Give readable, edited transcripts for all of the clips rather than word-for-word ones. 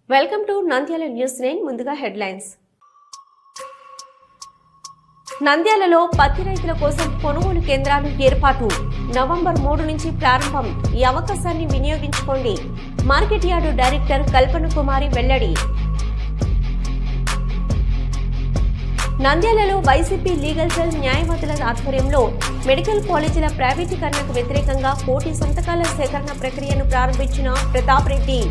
Welcome to Nandyal news 9 ముందుగా headlines. నంద్యాలలో పత్తి రైతుల కోసం కొనుగోలు కేంద్రాలు ఏర్పాటు. నవంబర్ 3 నుంచి ప్రారంభం. ఈ అవకాశాన్ని వినియోగించుకోండి. మార్కెట్ యార్డు డైరెక్టర్ కల్పన కుమారి వెల్లడి. నంద్యాలలో వైసీపీ లీగల్ సెల్ న్యాయవాదుల ఆధ్వర్యంలో మెడికల్ కాలేజీల ప్రైవేటీకరణకు వ్యతిరేకంగా కోటి సంతకాల సేకరణ ప్రక్రియను ప్రారంభించిన ప్రతాప్ రెడ్డి.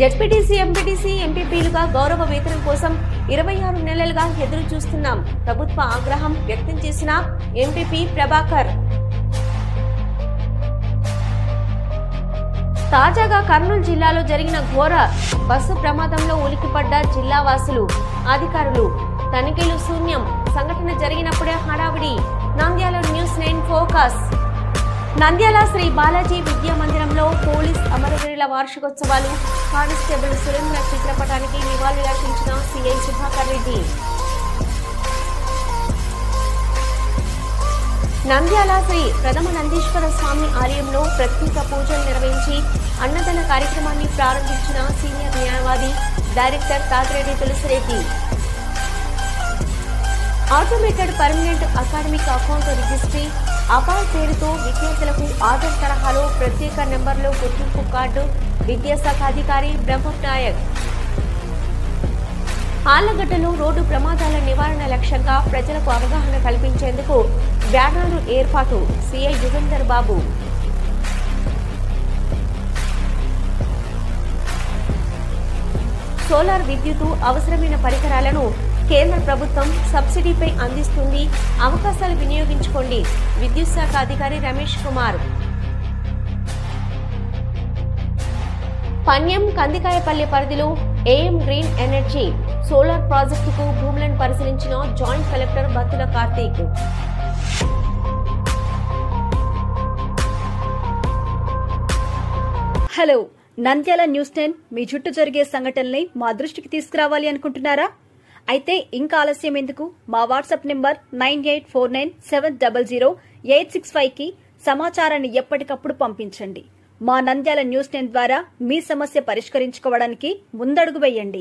జెడ్పీటీసీ, ఎంపీటీసీ, ఎంపీపీలుగా గౌరవ వేతనం కోసం 26 నెలలుగా ఎదురు చూస్తున్నాం. ప్రభుత్వ ఆగ్రహం వ్యక్తం చేసిన ఎంపీపీ ప్రభాకర్. తాజాగా కర్నూలు జిల్లాలో జరిగిన ఘోర బస్సు ప్రమాదంలో ఉలిక్కిపడ్డ జిల్లా వాసులు, అధికారులు. తనిఖీలు శూన్యం. సంఘటన జరిగినప్పుడే హడావిడి. Nandyal news 9 focus. నంద్యాల శ్రీ బాలాజీ విద్యా మందిరంలో పోలీస్ అమరవీరుల వార్షికోత్సవాలు. కానిస్టేబుల్ సురేంద్ర చిత్రపటానికి నివాళులర్పించిన సీఐ సుధాకర్ రెడ్డి. నంద్యాల శ్రీ ప్రథమ నందీశ్వర స్వామి ఆలయంలో ప్రత్యేక పూజలు నిర్వహించి అన్నదాన కార్యక్రమాన్ని ప్రారంభించిన సీనియర్ న్యాయవాది director Tatireddy Tulasireddy. Automated permanent academic account registry అపాల్ పేరుతో విద్యార్థులకు ఆధార్ తరహాలో ప్రత్యేక నెంబర్లో గుర్తింపు కార్డు. విద్యాశాఖ అధికారి బ్రహ్మం నాయక్. ఆళ్లగడ్డలో రోడ్డు ప్రమాదాల నివారణ లక్ష్యంగా ప్రజలకు అవగాహన కల్పించేందుకు బ్యానర్లు ఏర్పాటు. సీఐ యుగంధర్ బాబు. సోలార్ విద్యుత్ అవసరమైన పరికరాలను కేంద్ర ప్రభుత్వం సబ్సిడీపై అందిస్తుంది. అవకాశాలు వినియోగించుకోండి. విద్యుత్ శాఖ అధికారి రమేష్ కుమార్. పన్యం కందికాయపల్లి పరిధిలో ఏఎం గ్రీన్ ఎనర్జీ సోలార్ ప్రాజెక్టుకు భూములను పరిశీలించిన joint collector Battula Karthik. Hello, Nandyal news 10 మీ చుట్టూ జరిగే సంఘటనల్ని మా దృష్టికి తీసుకురావాలి అనుకుంటున్నారా? అయితే ఇంకా ఆలస్యం ఎందుకు? మా వాట్సాప్ నెంబర్ 9849700865కి సమాచారాన్ని ఎప్పటికప్పుడు పంపించండి. మా నంద్యాల న్యూస్ 10 ద్వారా మీ సమస్య పరిష్కరించుకోవడానికి ముందడుగు వేయండి.